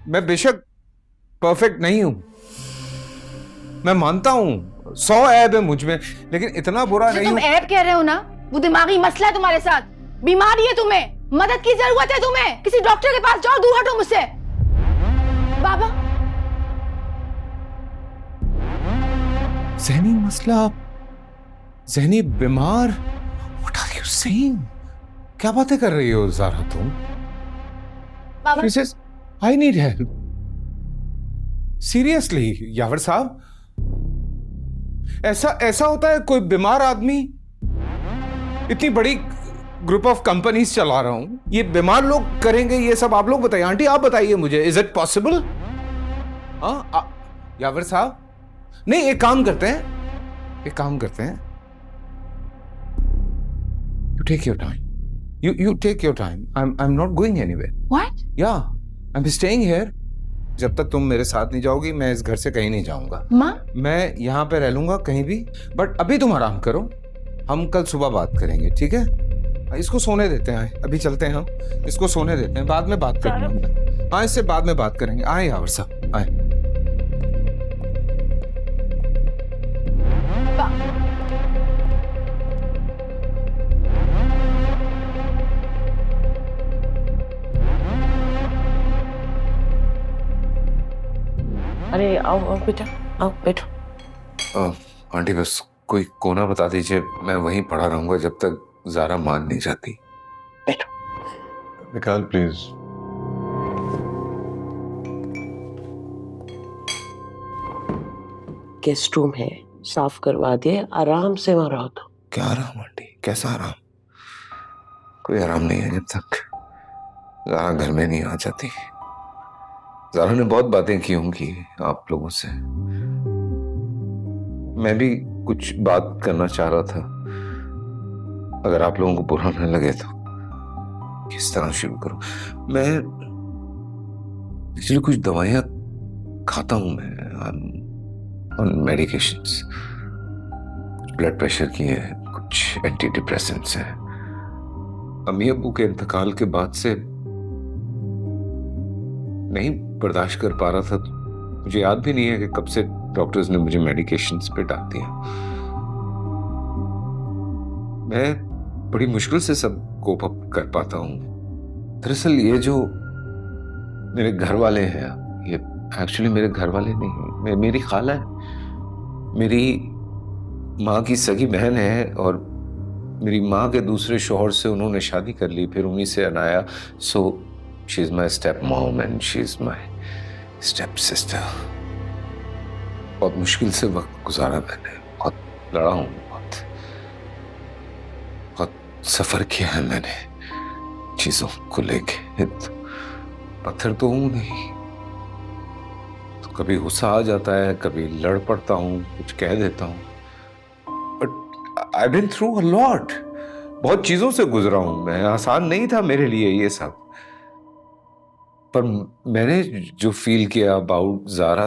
मैं बेशक परफेक्ट नहीं हूं, मैं मानता हूं 100 ऐब है मुझ में, लेकिन इतना बुरा नहीं तुम हूं। ऐब कह रहे हो ना, वो दिमागी मसला है तुम्हारे साथ, बीमारी है तुम्हें, मदद की जरूरत है तुम्हें, किसी डॉक्टर के पास जाओ, दूर हटो मुझसे। बाबा, ज़हनी मसला, ज़हनी बीमार? What are you saying? क्या बातें कर रही हो ज़ारा तुम? बाबा, She says, I need help. Seriously, यावर साहब, ऐसा होता है कोई बीमार आदमी? इतनी बड़ी ग्रुप ऑफ कंपनीज चला रहा हूं, ये बीमार लोग करेंगे ये सब? आप लोग बताइए, आंटी आप बताइए मुझे, इज इट पॉसिबल? हाँ यावर साहब, नहीं एक काम करते हैं, you take your time. You take your time. I'm not going anywhere. What? Yeah, I'm staying here. जब तक तुम मेरे साथ नहीं जाओगी, मैं इस घर से कहीं नहीं जाऊंगा। माँ? मैं यहाँ पे रह लूंगा कहीं भी, बट अभी तुम आराम करो, हम कल सुबह बात करेंगे, ठीक है? इसको सोने देते हैं, अभी चलते हैं हम, इसको सोने देते हैं, बाद में बात करेंगे। हाँ, इससे बाद में बात करेंगे। आए यावर साहब, आए। अरे आओ आओ बेटा, आओ बैठो। आंटी बस कोई कोना बता दीजिए, मैं वहीं पड़ा रहूंगा जब तक ज़ारा मान नहीं जाती। बैठो। निकाल प्लीज। गेस्ट रूम है, साफ करवा दिए, आराम से वहां रहो। तो क्या आराम आंटी, कैसा आराम? कोई आराम नहीं है जब तक ज़ारा घर में नहीं आ जाती। ज़ारा ने बहुत बातें की होंगी आप लोगों से, मैं भी कुछ बात करना चाह रहा था, अगर आप लोगों को बुरा न लगे तो। किस तरह शुरू करूं? मैं एक्चुअली कुछ दवाइयां खाता हूं, मैं ऑन मेडिकेशंस, ब्लड प्रेशर की है, कुछ एंटी डिप्रेसेंट्स हैं। अम्मी अब्बू के इंतकाल के बाद से नहीं बर्दाश्त कर पा रहा था, तो मुझे याद भी नहीं है कि कब से डॉक्टर्स ने मुझे मेडिकेशंस पे डाल दिया। मैं बड़ी मुश्किल से सब कोप अप कर पाता हूँ। दरअसल ये जो मेरे घर वाले हैं, ये एक्चुअली मेरे घर वाले नहीं हैं, मेरी खाला है, मेरी माँ की सगी बहन है, और मेरी माँ के दूसरे शौहर से उन्होंने शादी कर ली, फिर उन्हीं से Anaya. So she is my step mom and she is my step sister. बहुत मुश्किल से वक्त गुजारा मैंने, बहुत लड़ा हूँ, बहुत सफर किया है मैंने चीजों को लेके। तो पत्थर तो हूं नहीं, तो कभी गुस्सा आ जाता है, कभी लड़ पड़ता हूँ, कुछ कह देता हूँ, but I been through a lot. बहुत चीजों से गुजरा हूं मैं, आसान नहीं था मेरे लिए ये सब। पर मैंने जो फील किया अबाउट ज़ारा,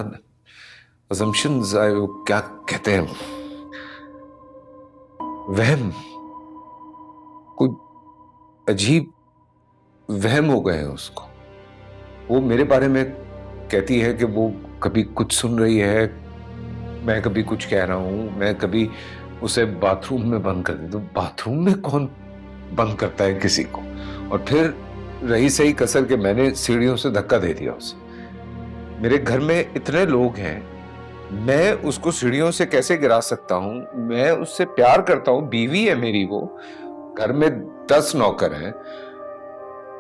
assumptions, वो क्या कहते हैं, वहम, कोई अजीब वहम हो गए हैं उसको। वो मेरे बारे में कहती है कि वो कभी कुछ सुन रही है, मैं कभी कुछ कह रहा हूं, मैं कभी उसे बाथरूम में बंद कर देता हूं। बाथरूम में कौन बंद करता है किसी को? और फिर रही सही कसर के मैंने सीढ़ियों से धक्का दे दिया उसे। मेरे घर में इतने लोग हैं, मैं उसको सीढ़ियों से कैसे गिरा सकता हूं? मैं उससे प्यार करता हूं, बीवी है मेरी वो, घर में 10 नौकर हैं,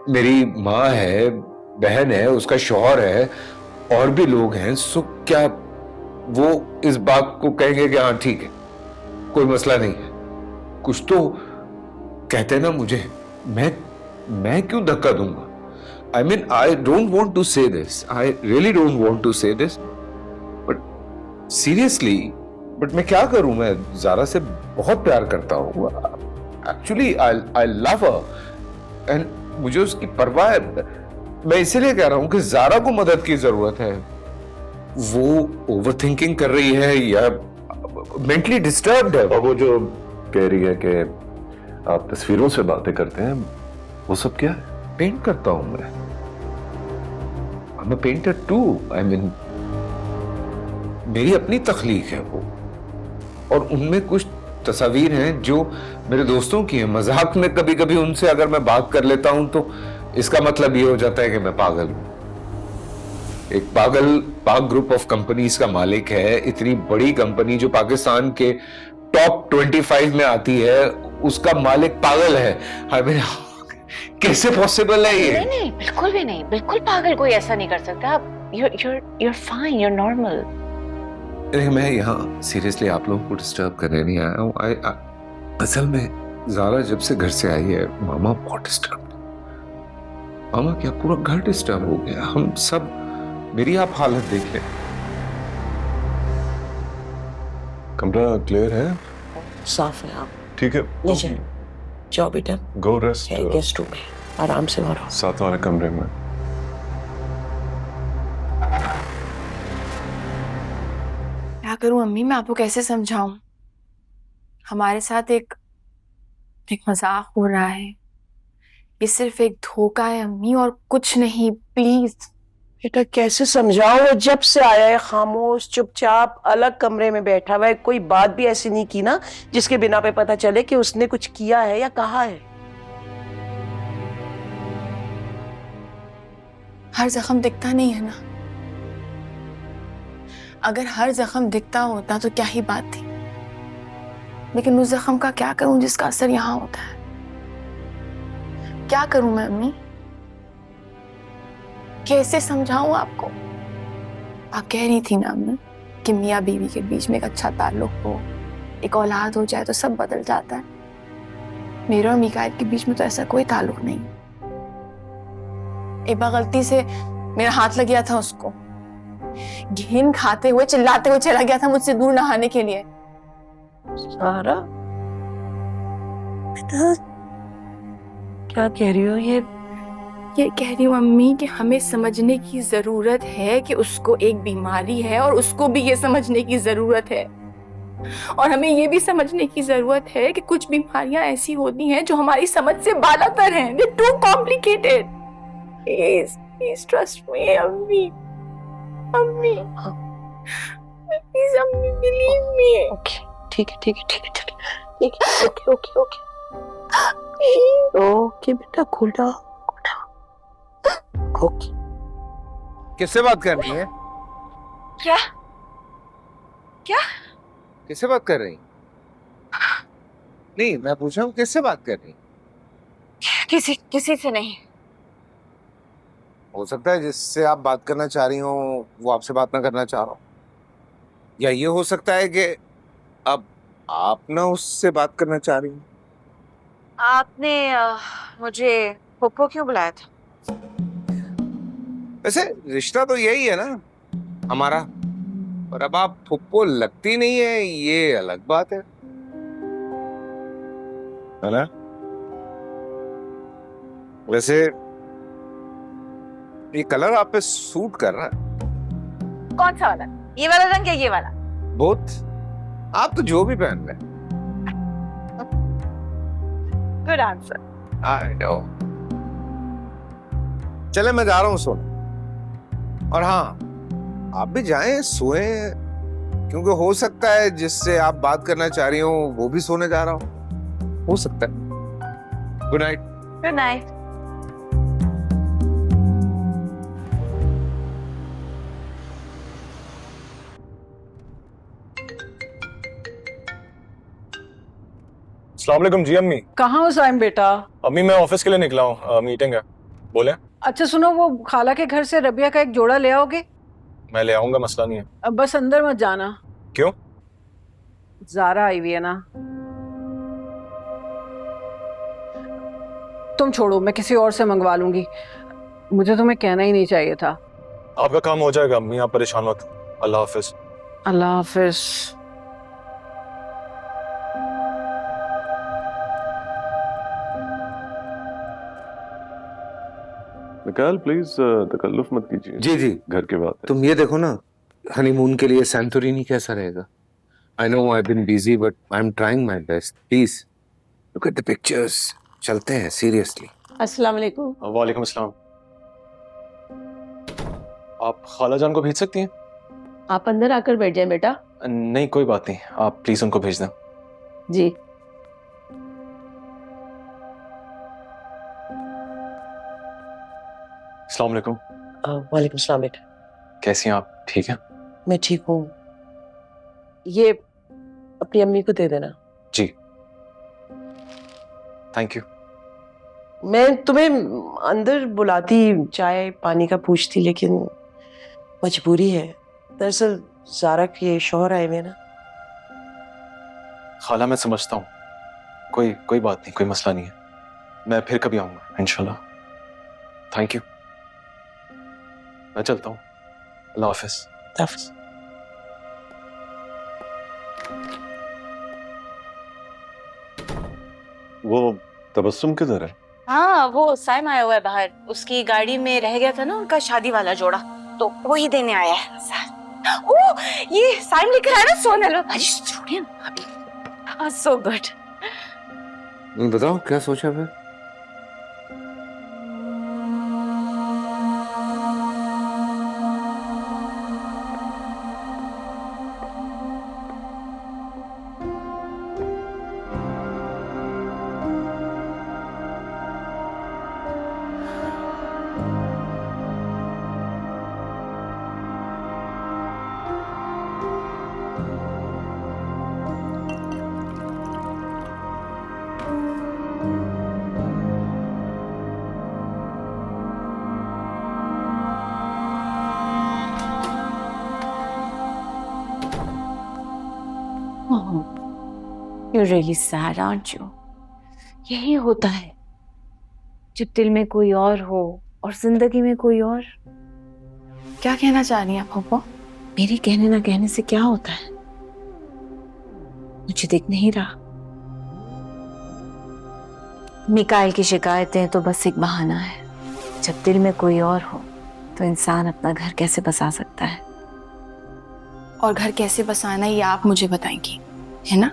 मेरी माँ है, बहन है, उसका शौहर है, और भी लोग हैं। सो क्या वो इस बात को कहेंगे कि हाँ ठीक है, कोई मसला नहीं है? कुछ तो कहते ना मुझे, मैं क्यों धक्का दूंगा? I mean, I don't want to say this. I really don't want to say this. But seriously, but मैं क्या करूं? मैं ज़ारा से बहुत प्यार करता हूँ। Actually, I love her. And मुझे उसकी परवाह है। मैं इसीलिए कह रहा हूँ कि ज़ारा को मदद की जरूरत है। वो ओवरथिंकिंग कर रही है या मेंटली डिस्टर्ब्ड है। और वो जो कह रही है कि आप तस्वीरों से बातें करते हैं, वो सब क्या है? पेंट करता हूं मैं। I'm a painter too. I mean, मेरी अपनी तख्लीक है वो, और उनमें कुछ तस्वीर हैं जो मेरे दोस्तों की हैं। मजाक में कभी कभी उनसे अगर मैं बात कर लेता हूं तो इसका मतलब ये हो जाता है कि मैं पागल हूं। एक पाक ग्रुप ऑफ कंपनीज का मालिक है, इतनी बड़ी कंपनी जो पाकिस्तान के टॉप 25 में आती है, उसका मालिक पागल है। I mean, कैसे पॉसिबल है ये? नहीं नहीं, बिल्कुल भी नहीं, बिल्कुल पागल कोई ऐसा नहीं कर सकता। आप you're fine, you're normal। मैं यहाँ सीरियसली आप लोगों को डिस्टर्ब करने नहीं आया हूँ। असल में ज़ारा जब से घर से आई है, मामा बहुत डिस्टर्ब। मामा क्या पूरा घर डिस्टर्ब हो गया। हम सब, मेरी आप हालत देखें। कमरा क्लियर है? साफ है आप ठीक है। नीचे जाओ बेटा, गो रेस्ट गेस्ट रूम में आराम से मारो। साथ वाले कमरे में। क्या करूं अम्मी, मैं आपको कैसे समझाऊं? हमारे साथ एक मजाक हो रहा है। ये सिर्फ एक धोखा है अम्मी, और कुछ नहीं। प्लीज बेटा कैसे समझाओ, वो जब से आया है खामोश चुपचाप अलग कमरे में बैठा हुआ है, कोई बात भी ऐसी नहीं की ना जिसके बिना पे पता चले कि उसने कुछ किया है या कहा है। हर जख्म दिखता नहीं है ना। अगर हर जख्म दिखता होता तो क्या ही बात थी, लेकिन उस जख्म का क्या करूं जिसका असर यहां होता है? क्या करूं मैं अम्मी? कैसे समझाऊं आपको? आप कह रही थी ना अम्मी कि मियाँ बीवी के बीच में एक अच्छा ताल्लुक हो, एक औलाद हो जाए तो सब बदल जाता है। मेरे और मिकाइल के बीच में तो ऐसा कोई ताल्लुक नहीं। एक बार गलती से मेरा हाथ लग गया था, उसको घिन खाते हुए चिल्लाते हुए चला गया था मुझसे दूर नहाने के लिए। सारा बेटा क्या कह रही हो? ये कह रही हूँ अम्मी कि हमें समझने की जरूरत है कि उसको एक बीमारी है, और उसको भी ये समझने की जरूरत है। और हमें ये भी समझने की जरूरत है कि कुछ बीमारियां ऐसी होती हैं जो हमारी समझ से बालातर हैं। They're too complicated। Please trust me, अम्मी। अम्मी प्लीज अम्मी, believe me। ओके ठीक है ठीक है ठीक है ठीक है ठीक है, ओके ओके ओके ओके बेटा कूल डाउन ओके। किससे बात करनी है? क्या क्या किससे बात कर रही? नहीं, मैं पूछ रहा हूँ किससे बात कर रही? किसी से नहीं। हो सकता है जिससे आप बात करना चाह रही हो वो आपसे बात ना करना चाह रहा हो, या ये हो सकता है कि अब आप ना उससे बात करना चाह रही हो। आपने मुझे पप्पो क्यों बुलाया था? वैसे रिश्ता तो यही है ना हमारा, पर अब आप फुप्पो लगती नहीं है, ये अलग बात है ना? वैसे ये कलर आप पे सूट कर रहा है। कौन सा वाला? ये वाला रंग या ये वाला? बोथ। आप तो जो भी पहन रहे। Good answer. I know. चले मैं जा रहा हूँ सोने, और हाँ आप भी जाएं, सोएं, क्योंकि हो सकता है जिससे आप बात करना चाह रही हो वो भी सोने जा रहा हो सकता है। Good night. Good night. अस्सलाम वालेकुम जी अम्मी। कहाँ हो साइम बेटा? अम्मी मैं ऑफिस के लिए निकला हूँ, मीटिंग है। बोले? अच्छा सुनो, वो खाला के घर से रबिया का एक जोड़ा ले आओगे? मैं ले आऊंगा, मसला नहीं है। अब बस अंदर मत जाना। क्यों? ज़ारा आई हुई है ना। तुम छोड़ो, मैं किसी और से मंगवा लूंगी। मुझे तुम्हें कहना ही नहीं चाहिए था। आपका काम हो जाएगा अम्मी, आप परेशान मत। अल्लाह हाफिज। अल्लाह हाफिज। निकाल प्लीज, तकल्लुफ मत कीजिए। जी जी, घर के बात है। तुम ये देखो ना, हनीमून के लिए सैंटोरिनी कैसा रहेगा? I know I been busy but I am trying my best. Please look at the pictures. चलते हैं सीरियसली। अस्सलाम वालेकुम। वालेकुम अस्सलाम। आप खाला जान को भेज सकती हैं? आप अंदर आकर बैठ जाए बेटा। नहीं कोई बात नहीं, आप प्लीज उनको भेज दें। जी। अस्सलाम वालेकुम। वालेकुम सलाम बेटा। कैसी हैं आप? ठीक है? मैं ठीक हूँ। ये अपनी अम्मी को दे देना। जी थैंक यू। मैं तुम्हें अंदर बुलाती, चाय पानी का पूछती, लेकिन मजबूरी है। दरअसल ज़ारा के शौहर आए हुए हैं ना। खाला मैं समझता हूँ, कोई बात नहीं, कोई मसला नहीं है। मैं फिर कभी आऊंगा इंशाल्लाह। थैंक यू, मैं चलता हूँ। अल्लाह हाफिज। हाफिज। वो तबस्सुम किधर है? हाँ वो साइम आया हुआ है बाहर, उसकी गाड़ी में रह गया था ना उनका शादी वाला जोड़ा, तो वही देने आया है। ओह ये साइम लेकर आया ना सोनल। अजी छोड़िए ना अभी। So good. बताओ क्या सोचा फिर? You're really sad, aren't you? यही होता है जब दिल में कोई और हो और जिंदगी में कोई और। क्या कहना चाह रही हैं आप पप्पा? मेरे कहने ना कहने से क्या होता है? मुझे दिख नहीं रहा। मिकाइल की शिकायतें तो बस एक बहाना है। जब दिल में कोई और हो तो इंसान अपना घर कैसे बसा सकता है? और घर कैसे बसाना ये आप मुझे बताएंगी, है ना?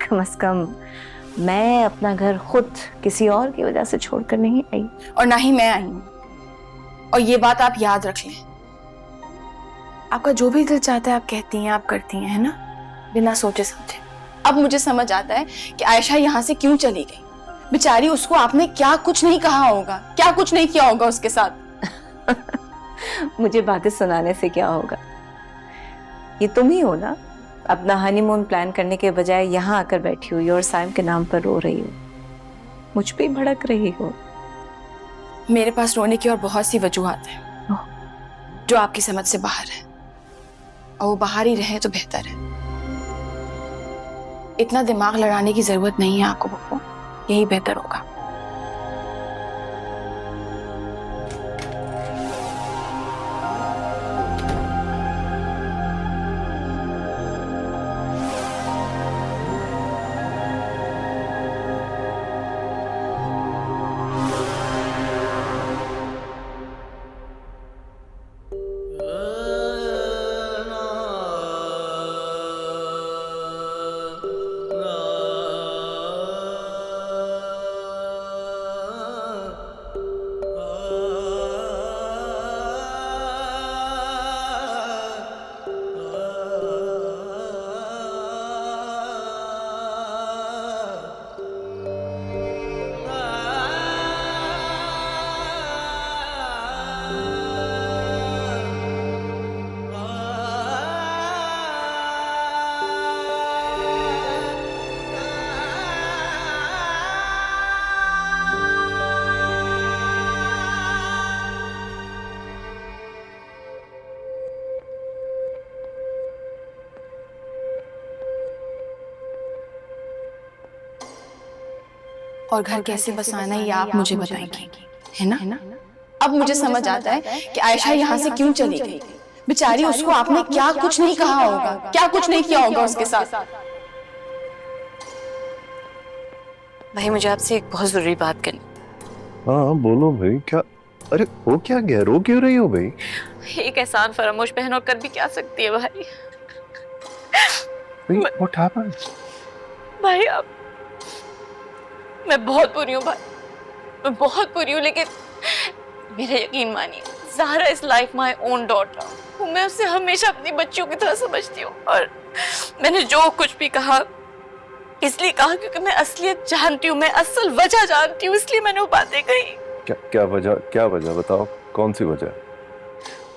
कम से कम मैं अपना घर खुद किसी और की वजह से छोड़कर नहीं आई, और ना ही मैं आई हूँ। और ये बात आप याद रख लें। आपका जो भी दिल चाहता है आप कहती हैं, आप करती हैं, है ना? बिना सोचे समझे। अब मुझे समझ आता है कि आयशा यहाँ से क्यों चली गई। बेचारी, उसको आपने क्या कुछ नहीं कहा होगा, क्या कुछ नहीं किया होगा उसके साथ। मुझे बातें सुनाने से क्या होगा? ये तुम ही हो ना, अपना हनीमून प्लान करने के बजाय यहाँ आकर बैठी हुई और साइम के नाम पर रो रही हो, मुझ पे भड़क रही हो। मेरे पास रोने की और बहुत सी वजूहात हैं जो आपकी समझ से बाहर है, और वो बाहर ही रहे तो बेहतर है। इतना दिमाग लड़ाने की जरूरत नहीं है आपको पप्पू, यही बेहतर होगा। और घर कैसे बसाना ये आप मुझे बताएंगे, है ना? अब मुझे समझ आता है कि आयशा यहाँ से क्यों चली गई। बेचारी, उसको आपने क्या कुछ नहीं कहा होगा, क्या कुछ नहीं किया होगा उसके साथ। भाई मुझे आपसे एक बहुत जरूरी बात करनी। हाँ बोलो भाई, क्या? अरे हो क्या गया, रो क्यों रही हो भाई? एक एहसान फरामोश बहन और कर भी क्या सकती है भाई? What happened? भाई अब मैं बहुत बुरी हूँ भाई, मैं बहुत बुरी हूँ, लेकिन मेरा यकीन मानिए Zahra is like my own daughter. मैं उसे हमेशा अपनी बच्चियों की तरह समझती हूँ, और मैंने जो कुछ भी कहा इसलिए कहा क्योंकि मैं असलियत जानती हूँ, मैं असल वजह जानती हूँ, इसलिए मैंने वो बातें कही। क्या वजह बताओ, कौन सी वजह?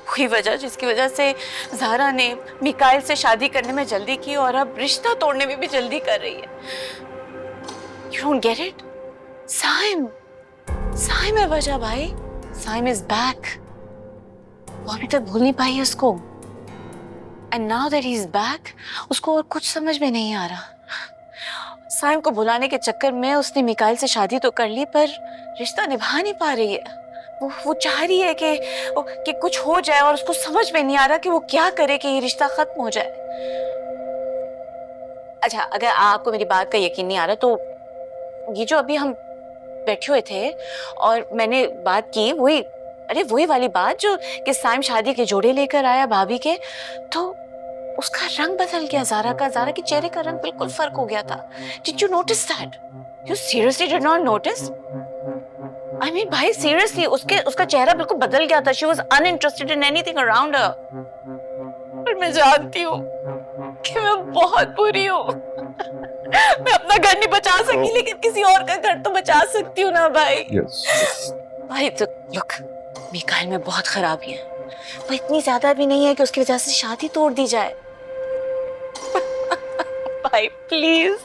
वही वजह जिसकी वजह से ज़हरा ने मिकाइल से शादी करने में जल्दी की और अब रिश्ता तोड़ने में भी जल्दी कर रही है। You don't get it? Saim है वजह भाई। Saim is back. वो अभी तक भूल नहीं पाई है उसको। And now that he's back, उसको और कुछ समझ में नहीं आ रहा। साइम को भुलाने के चक्कर में उसने मिकाइल से शादी तो कर ली, पर रिश्ता निभा नहीं पा रही है। वो चाह रही है कि कुछ हो जाए, और उसको समझ में नहीं आ रहा कि वो क्या करे कि ये रिश्ता खत्म हो जाए। अच्छा, अगर आपको मेरी बात का यकीन नहीं आ रहा तो ये जो अभी हम बैठे हुए थे और मैंने बात की, वही वाली बात जो कि साइम शादी के जोड़े लेकर आया भाभी के, तो उसका रंग बदल गया। ज़हरा के चेहरे का रंग बिल्कुल फर्क हो गया था। Did you notice that? You seriously did not notice? I mean, भाई seriously, उसका चेहरा बिल्कुल बदल गया था। She was uninterested in anything around her. पर मैं जानती हूँ कि मैं बहुत बुरी हूँ। मैं अपना घर नहीं बचा सकी, लेकिन किसी और का घर तो बचा सकती हूँ ना भाई। Yes. भाई तो लुक, मिकाइल में बहुत खराबी है, पर इतनी ज्यादा भी नहीं है कि उसकी वजह से शादी तोड़ दी जाए। भाई प्लीज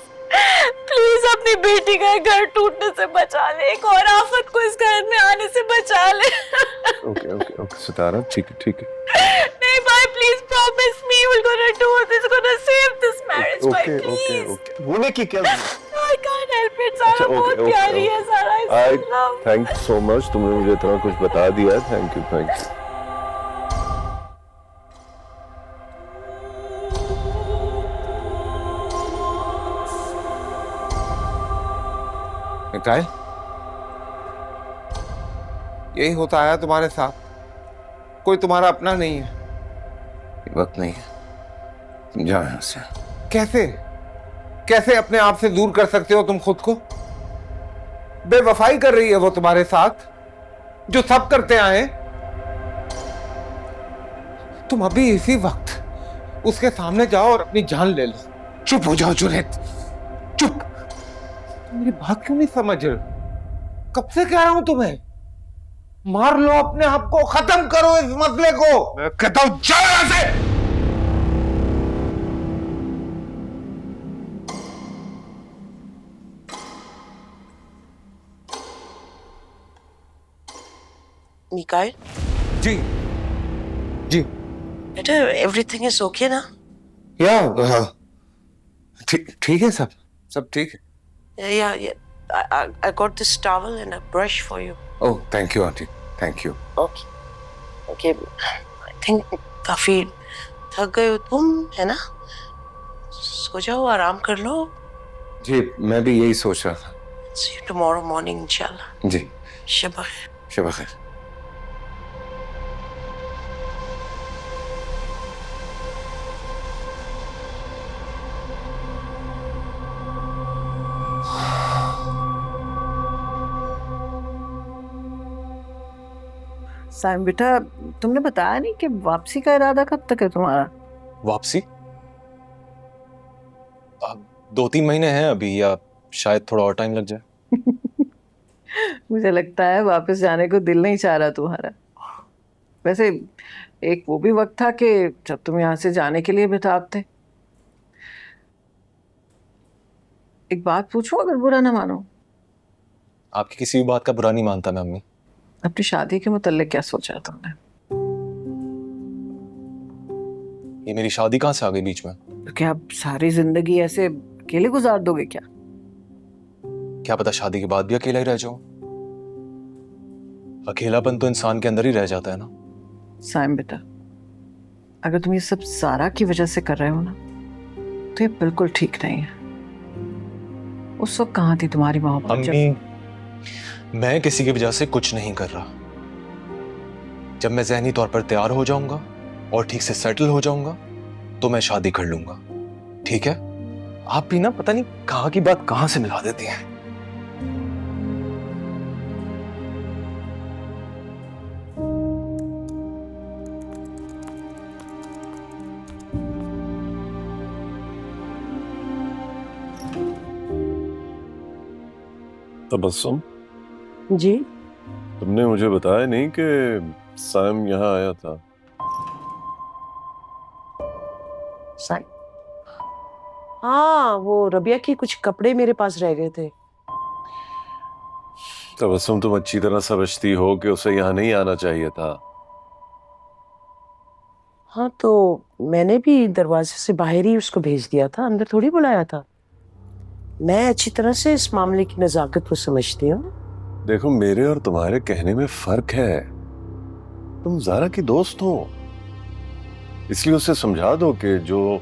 अपनी बेटी का घर टूटने से बचा ले, एक और आफत को इस घर में आने से बचा ले। ओके सितारा, ठीक है। नहीं भाई, please promise me you will gonna do this, gonna save this marriage भाई, प्लीज। ओके बोले कि क्या? आई कांट हेल्प इट, सारा बहुत प्यारी है, सारा I is love. Thank you so much, तुमने मुझे इतना कुछ बता दिया। Thank you. मिकाइल, यही होता आया तुम्हारे साथ। कोई तुम्हारा अपना नहीं है। वक्त नहीं है, तुम जाओ यहां से। कैसे अपने आप से दूर कर सकते हो तुम खुद को? बेवफाई कर रही है वो तुम्हारे साथ, जो सब करते आए। तुम अभी इसी वक्त उसके सामने जाओ और अपनी जान ले लो। चुप हो जाओ जुनैद, चुप। मेरी बात क्यों नहीं समझ रहे? कब से कह रहा हूं तुम्हें, मार लो अपने आप को, खत्म करो इस मसले को। मैं कहता हूं जाओ यहां से। मिकाइल, जी बेटा एवरीथिंग इज ओके ना? या ठीक है, सब ठीक है। Yeah, I got this towel and a brush for you. Oh thank you aunty, thank you. Okay. I think काफी थक गए हो तुम, है ना? सो जाओ, आराम कर लो। जी मैं भी यही सोच रहा था। See you tomorrow morning, इंशाल्लाह। जी शब खैर। शब खैर। साइम बेटा, तुमने बताया नहीं कि वापसी का इरादा कब तक है तुम्हारा? वापसी 2-3 महीने हैं अभी, या शायद थोड़ा और टाइम लग जाए। मुझे लगता है वापस जाने को दिल नहीं चाह रहा तुम्हारा। वैसे एक वो भी वक्त था कि जब तुम यहाँ से जाने के लिए बेताब थे। एक बात पूछूं, अगर बुरा ना मानो? आपकी किसी भी बात का बुरा नहीं मानता मैं अम्मी। अपनी शादी के मुताल्लिक क्या सोचा तुमने? ये मेरी शादी कहाँ से आ गई बीच में? तो क्या आप सारी जिंदगी ऐसे अकेले गुजार दोगे क्या? क्या पता शादी के बाद भी अकेला ही रह जाऊं। अकेलापन तो इंसान के अंदर ही रह जाता है ना। साइम बेटा, अगर तुम ये सब सारा की वजह से कर रहे हो ना, तो ये बिल्कुल ठीक नहीं है। उस वक्त कहाँ थी तुम्हारी मोहब्बत? अम्मी, मैं किसी की वजह से कुछ नहीं कर रहा। जब मैं ज़हनी तौर पर तैयार हो जाऊंगा और ठीक से सेटल हो जाऊंगा तो मैं शादी कर लूंगा, ठीक है? आप भी ना पता नहीं कहाँ की बात कहाँ से मिला देती हैं। तबस्सुम, जी तुमने मुझे बताया नहीं कि साइम यहाँ आया था। साइम, हाँ वो रबिया के कुछ कपड़े मेरे पास रह गए थे। तबस्सुम, तुम अच्छी तरह समझती हो कि उसे यहाँ नहीं आना चाहिए था। हाँ तो मैंने भी दरवाजे से बाहर ही उसको भेज दिया था, अंदर थोड़ी बुलाया था। मैं अच्छी तरह से इस मामले की नजाकत को समझती हूँ। देखो, मेरे और तुम्हारे कहने में फर्क है। तुम ज़ारा की दोस्त हो, इसलिए उसे समझा दो कि जो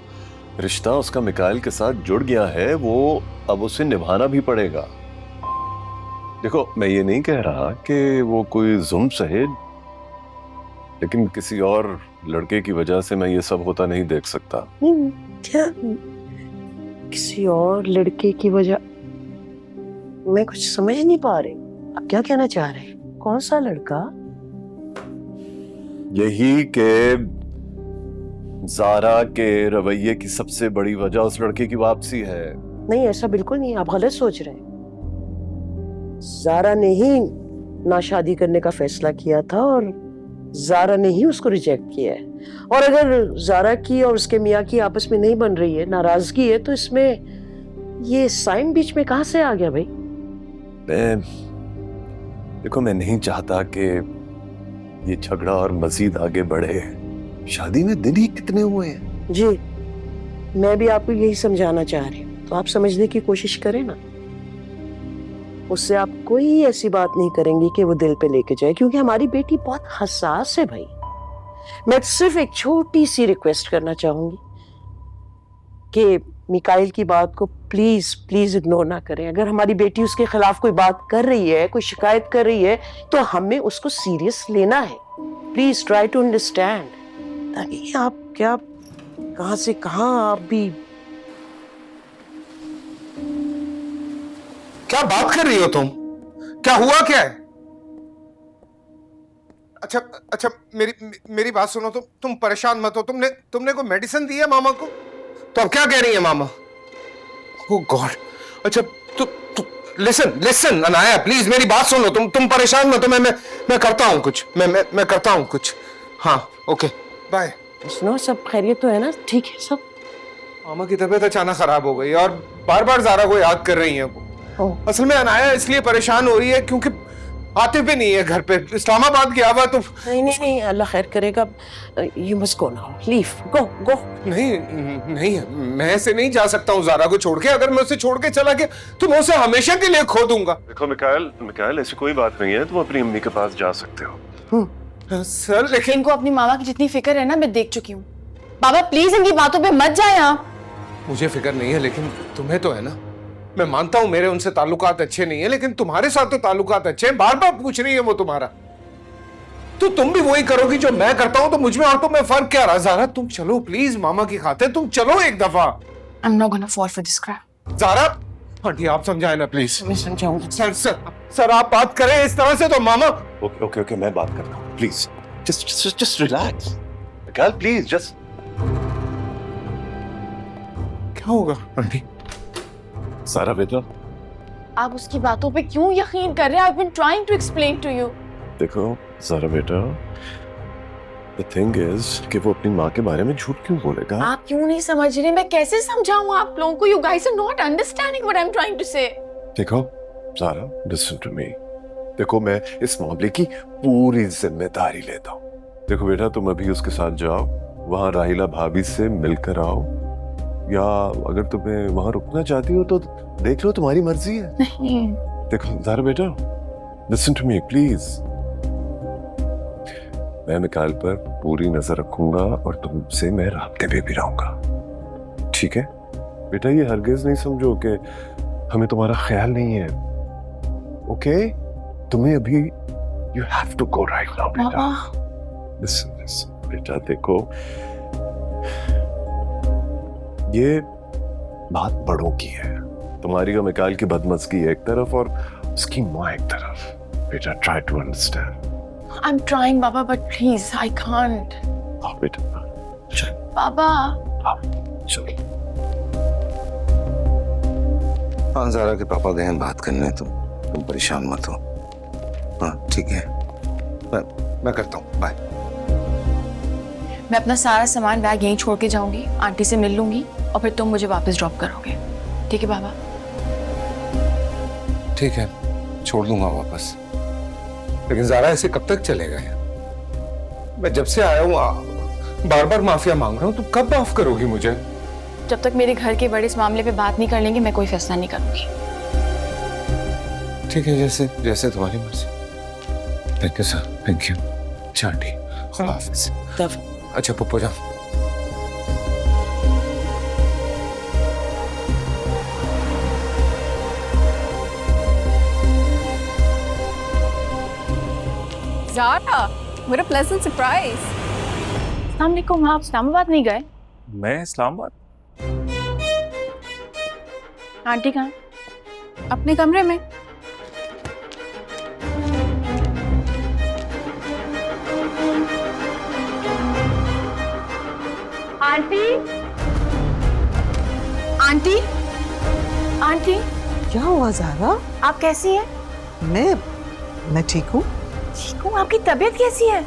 रिश्ता उसका मिकाइल के साथ जुड़ गया है वो अब उसे निभाना भी पड़ेगा। देखो, मैं ये नहीं कह रहा कि वो कोई जुल्म सहे, लेकिन किसी और लड़के की वजह से मैं ये सब होता नहीं देख सकता। क्या किसी और लड़के की वजह? मैं कुछ समझ नहीं पा रही, आप क्या कहना चाह रहे हैं? कौन सा लड़का? यही कि ज़ारा के रवैये की सबसे बड़ी वजह उस लड़के की वापसी है। नहीं, ऐसा बिल्कुल नहीं, आप गलत सोच रहे हैं। ज़ारा ने ही ना शादी करने का फैसला किया था और ज़ारा ने ही उसको रिजेक्ट किया है। और अगर ज़ारा की और उसके मियाँ की आपस में नहीं बन रही है, नाराजगी है, तो इसमें ये साइम बीच में कहाँ से आ गया भाई? देखो, मैं नहीं चाहता कि ये झगड़ा और मजीद आगे बढ़े। शादी में दिन ही कितने हुए हैं। जी, मैं भी आपको यही समझाना चाह रही हूँ, तो आप समझने की कोशिश करें ना। उससे आप कोई ऐसी बात नहीं करेंगे कि वो दिल पे लेके जाए, क्योंकि हमारी बेटी बहुत हसास है भाई। मैं सिर्फ एक छोटी सी रिक्वेस्ट करना चाहूंगी कि मिकाइल की बात को प्लीज प्लीज इग्नोर ना करें। अगर हमारी बेटी उसके खिलाफ कोई बात कर रही है, कोई शिकायत कर रही है, तो हमें उसको सीरियस लेना है। Please try to understand. ताकि आप क्या कहां से कहां आप भी। क्या बात कर रही हो तुम? क्या हुआ क्या है? अच्छा अच्छा, मेरी बात सुनो। तुम परेशान मत हो। तुमने कोई मेडिसिन दी है मामा को? तो अब क्या कह रही है मामा? ओह गॉड। अच्छा तू लिसन अनाया, प्लीज मेरी बात सुनो। तुम परेशान मत हो। मैं करता हूँ कुछ। मैं करता हूँ कुछ। हाँ ओके बाय। सुनो, सब खैरियत तो है ना? ठीक है सब? मामा की तबीयत अचानक खराब हो गई और बार बार ज़ारा को याद कर रही है वो। असल में अनाया इसलिए परेशान हो रही है क्योंकि आतिफ भी नहीं है घर पे, इस्लामाबाद गया हुआ। तो नहीं, अल्लाह खैर करेगा। You must go now, leave, go. नहीं, मैं ऐसे नहीं जा सकता हूँ ज़ारा को छोड़ के। अगर मैं उसे छोड़ के चला गया तो मैं उसे हमेशा के लिए खो दूंगा। देखो मिकाइल, ऐसी कोई बात नहीं है, तुम अपनी अम्मी के पास जा सकते हो। सर लेकिन इनको अपनी मामा की जितनी फिक्र है ना, मैं देख चुकी हूँ। बाबा प्लीज इनकी बातों पे मत जाए आप। मुझे फिक्र नहीं है, लेकिन तुम्हें तो है ना। मैं मानता हूं मेरे उनसे ताल्लुकात अच्छे नहीं है, लेकिन तुम्हारे साथ तो ताल्लुकात अच्छे हैं। बार बार पूछ रही है वो तुम्हारा, तो तुम भी वही करोगी जो मैं करता हूं। तो मुझमें और तुम्हें फर्क क्या रहा? ज़ारा तुम चलो प्लीज, मामा की खातिर तुम चलो एक दफा। I'm not gonna fall for this crap. Zara aunty आप समझाए ना प्लीज। मैं समझाऊंगी। सर आप बात करें इस तरह से तो मामा। ओके, मैं बात करता हूँ। Please just relax. Mikail please just. क्या होगा आंटी? सारा बेटा, आप उसकी बातों पे क्यों यकीन कर रहे हैं? I've been trying to explain to you. देखो सारा बेटा, the thing is कि वो अपनी माँ के बारे में झूठ क्यों बोलेगा? आप क्यों नहीं समझ रहे? मैं कैसे समझाऊं आप लोगों को? You guys are not understanding what I'm trying to say. देखो सारा, listen to me. देखो, मैं इस मामले की पूरी जिम्मेदारी लेता हूँ। देखो बेटा, तुम अभी उसके साथ जाओ, वहाँ राहिला भाभी से मिलकर आओ, या अगर तुम्हें वहाँ रुकना चाहती हो तो देख लो, तुम्हारी मर्जी है। नहीं। देखो ज़ारा बेटा, listen to me please. मैं मिकाइल पर पूरी नजर रखूंगा और तुमसे मैं राब्ते पे भी रहूंगा, ठीक है बेटा? ये हरगिज नहीं समझो कि हमें तुम्हारा ख्याल नहीं है, ओके? तुम्हें अभी you have to go right now बेटा। listen बेटा, देखो ये बात बड़ों की है। तुम्हारी और मिकाइल की बदमज़गी एक तरफ और उसकी माँ एक तरफ। बेटा try to understand. I'm trying, Baba, but please, I can't. आओ बेटा, चल Baba. चलो। हाँ, ज़ारा के पापा गए हैं बात करने। तो तुम परेशान मत हो। हाँ ठीक है, मैं करता हूँ, बाय। मैं अपना सारा सामान बैग यहीं छोड़ के जाऊंगी, आंटी से मिल लूंगी और फिर तुम मुझे वापस ड्रॉप करोगे, ठीक है बाबा? ठीक है, छोड़ दूंगा वापस। लेकिन ज़ारा ऐसे कब तक चलेगा यार? मैं जब से आया हूँ बार बार माफिया मांग रहा हूँ, तुम कब माफ करोगी मुझे? जब तक मेरे घर के बड़े इस मामले पे बात नहीं कर लेंगे मैं कोई फैसला नहीं करूंगी। ठीक है, जैसे जैसे तुम्हारी मर्जी। Thank you sir, thank you. चांटी, हाफिज। अच्छा पप्पू जाओ। Zaara, what a pleasant surprise. अस्सलाम वालेकुम, आप इस्लामाबाद नहीं गए? मैं इस्लामाबाद? आंटी कहाँ? अपने कमरे में। आंटी, आंटी, आंटी, क्या हुआ ज़ारा? आप कैसी हैं? मैं ठीक हूँ। ठीक हूँ, आपकी तबीयत कैसी है?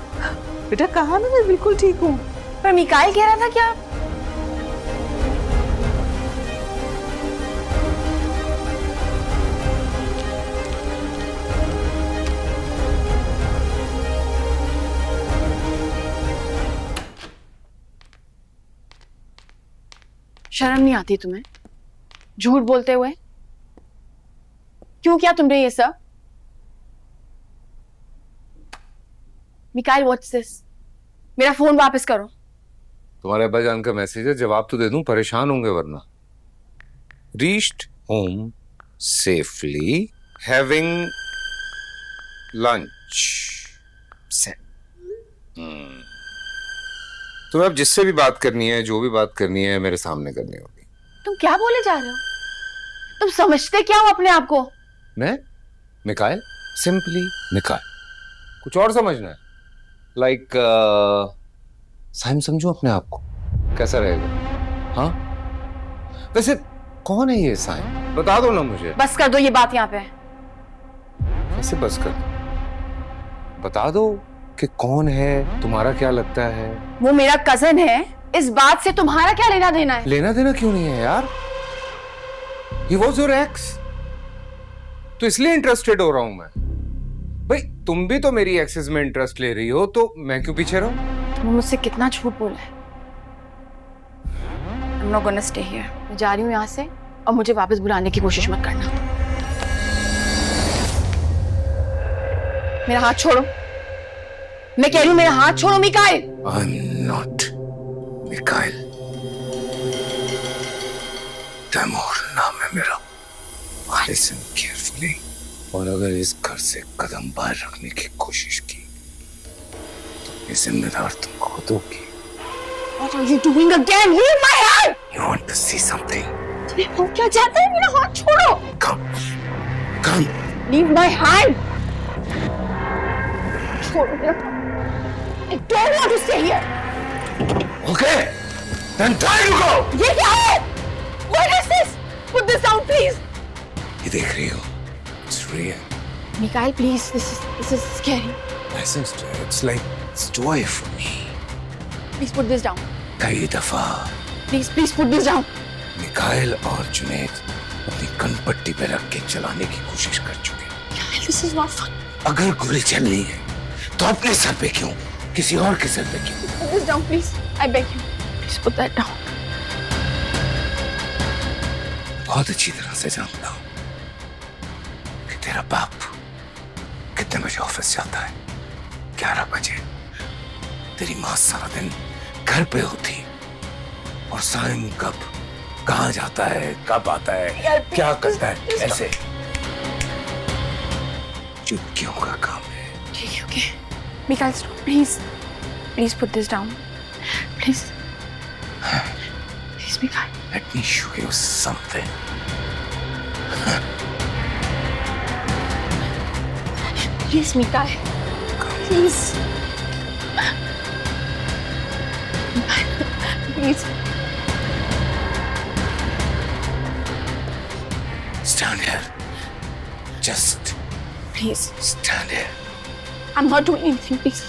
बेटा कहा ना, मैं बिल्कुल ठीक हूँ। पर मिकाइल कह रहा था कि आप शर्म नहीं आती तुम्हें झूठ बोलते हुए? क्यों किया तुमने ये सब? Mikail, what's this? मेरा फोन वापस करो। तुम्हारे अब्बा जान का मैसेज है, जवाब तो दे दूं, परेशान होंगे वरना। Reached home safely having lunch. तुम्हें अब जिससे भी बात करनी है, जो भी बात करनी है, मेरे सामने करनी होगी। तुम क्या बोले जा रहे हो? तुम समझते क्या हो अपने आप को? मैं मिकाइल, सिंपली मिकाइल। कुछ और समझना है? लाइक साइम समझो अपने आप को, कैसा रहेगा? हाँ वैसे कौन है ये साइम, बता दो ना मुझे। बस कर दो ये बात यहाँ पे। कैसे बस कर दो? बता दो कि कौन है, तुम्हारा क्या लगता है? वो मेरा कजन है, इस बात से तुम्हारा क्या लेना देना है? लेना देना क्यों नहीं है यार? He was your ex, तो इसलिए इंटरेस्टेड हो रहा हूं मैं। भाई तुम भी तो मेरी एक्सेस में इंटरेस्ट ले रही हो, तो मैं क्यों पीछे रहूं? तुमने मुझसे कितना झूठ बोला है। I'm not gonna stay here. मैं जा रही हूँ यहाँ से और मुझे वापस बुलाने की कोशिश मत करना। मेरा हाथ छोड़ो, मैं कह रही हूँ मेरा हाथ छोड़ो मिकाइल। I'm not मिकाइल, तैमूर नाम है मेरा। Listen carefully, और अगर इस घर से कदम बाहर रखने की कोशिश की तो ये जिम्मेदार तुम खुद होगी। What are you doing again? Leave my hand! You want to see something? तुम्हें हो क्या जाता है? मेरा हाथ छोड़ो। Come, come. Leave my hand! छोड़ो मेरा हाथ। I don't want to stay here. Okay, then time to go. ये क्या है? What is this? Put this down, please. ये देख रही हो? It's real. Mikhail, please. This is scary. My sister, it's like it's joy for me. Please put this down. कई दफा Please put this down. Mikail और जुनैद अपनी कनपट्टी पे रख के चलाने की कोशिश कर चुके। Mikhail, this is not fun. अगर गोली चलनी है तो अपने सर पे क्यों, किसी और के सर पे क्यों? Put this down, please. I beg you. Please put that down. बहुत अच्छी तरह से जानता हूँ कि तेरा बाप कितने बजे ऑफिस जाता है। 11 बजे। तेरी माँ सारा दिन घर पे होती, और साइम कब कहाँ जाता है, कब आता है, क्या करता है, कैसे? चुटकियों का काम है। Okay. Mikhail, stop, please. Please put this down. Please. Please, Mikhail. Let me show you something. Please, Mikhail. Please. Please. Stand here. Just Please. Stand here. I'm not doing anything, please.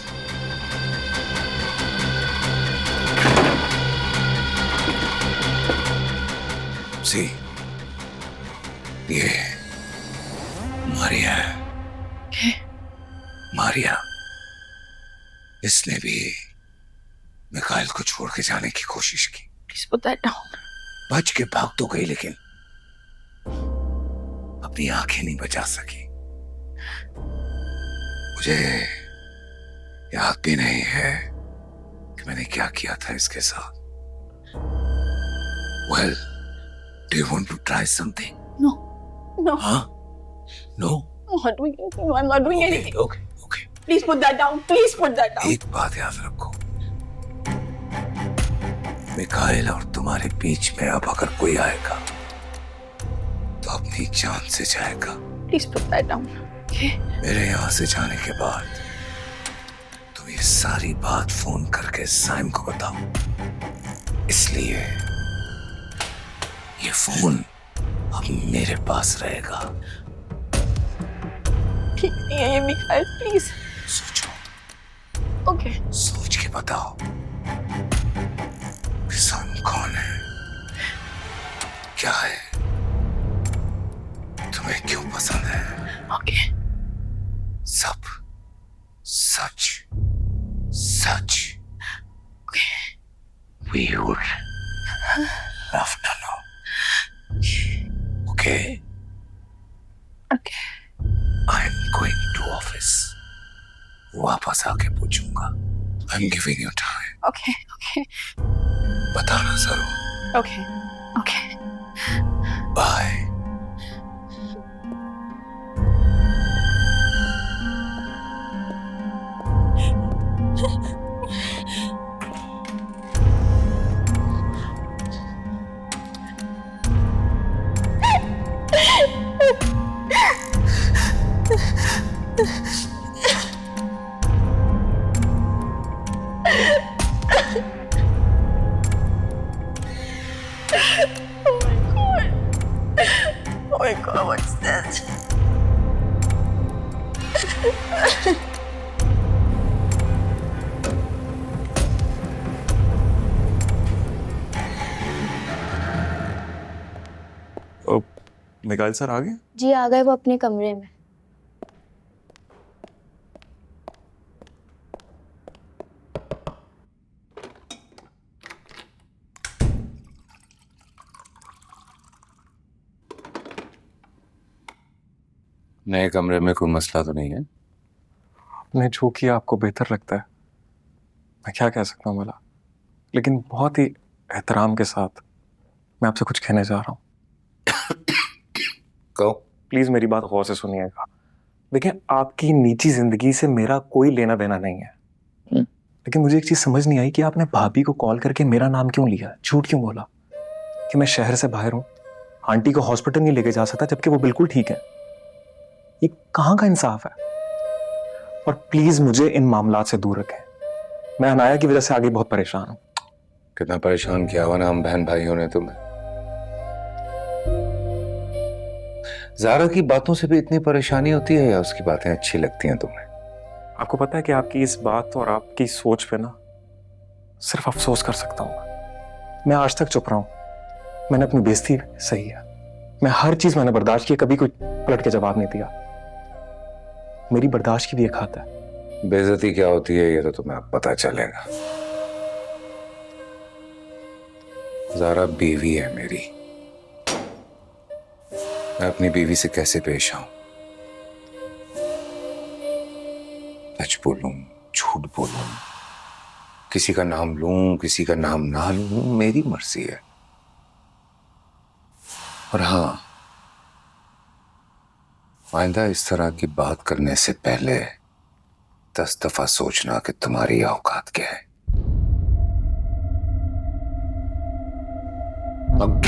See, ये मारिया है। मारिया, इसने भी मिकाइल को छोड़ के जाने की कोशिश की। Please put that down. बच के भाग तो गई, लेकिन अपनी आंखें नहीं बचा सकी। मुझे याद भी नहीं है कि मैंने क्या किया था इसके साथ। Well, do you want to try something? No. No. हाँ? No? I'm not doing anything. No, I'm not doing Okay, anything. okay, okay. Please put that down. Please put that down. एक बात याद रखो, मिकाइल और तुम्हारे बीच में अब अगर कोई आएगा तो अपनी जान से जाएगा। Please put that down. Okay? मेरे यहाँ से जाने के बाद तुम ये सारी बात फोन करके साइम को बताओ। इसलिए ये फोन अब मेरे पास रहेगा। ठीक नहीं है ये मिकाइल, प्लीज। सोचो, ओके। सोच के बताओ कि साइम कौन है, क्या है, तुम्हें क्यों पसंद है। ओके। सब सच सच। We would love to know. Okay? Okay. I'm going to office. वापस आके पूछूंगा। I'm giving you time. Okay. Okay. बताना जरूर। Okay. Okay. Bye. Oh my god, what's that? Mikail sir आ गए? जी आ गए, वो अपने कमरे में। नए कमरे में कोई मसला तो नहीं है? आपने जो किया आपको बेहतर लगता है, मैं क्या कह सकता हूँ भला, लेकिन बहुत ही एहतराम के साथ मैं आपसे कुछ कहने जा रहा हूँ। कहो। प्लीज मेरी बात गौर से सुनिएगा। देखिए, आपकी निजी जिंदगी से मेरा कोई लेना देना नहीं है, लेकिन मुझे एक चीज समझ नहीं आई कि आपने भाभी को कॉल करके मेरा नाम क्यों लिया, झूठ क्यों बोला कि मैं शहर से बाहर हूं, आंटी को हॉस्पिटल नहीं लेके जा सकता जबकि वो बिल्कुल ठीक है। ये कहाँ का इंसाफ है? और प्लीज मुझे इन मामलात से दूर रखें। मैं अनाया की वजह से आगे बहुत परेशान हूं। कितना परेशान किया हुआ ना हम बहन भाइयों ने तुम्हें। ज़ारा की बातों से भी इतनी परेशानी होती है या उसकी बातें अच्छी लगती हैं तुम्हें? आपको पता है कि आपकी इस बात और आपकी सोच पे ना सिर्फ अफसोस कर सकता हूं। मैं आज तक चुप रहा हूं। मैंने अपनी बेइज्जती सही है, मैं हर चीज मैंने बर्दाश्त की, कभी कोई पलट के जवाब नहीं दिया। मेरी बर्दाश्त की भी एक हद है। बेइज्जती क्या होती है ये तो तुम्हें अब पता चलेगा। ज़ारा बीवी है मेरी, मैं अपनी बीवी से कैसे पेश आऊं? सच बोलूं, झूठ बोलूं, किसी का नाम लूं, किसी का नाम ना लूं, मेरी मर्जी है। और हाँ, आइंदा इस तरह की बात करने से पहले 10 दफा सोचना कि तुम्हारी औकात क्या है। अब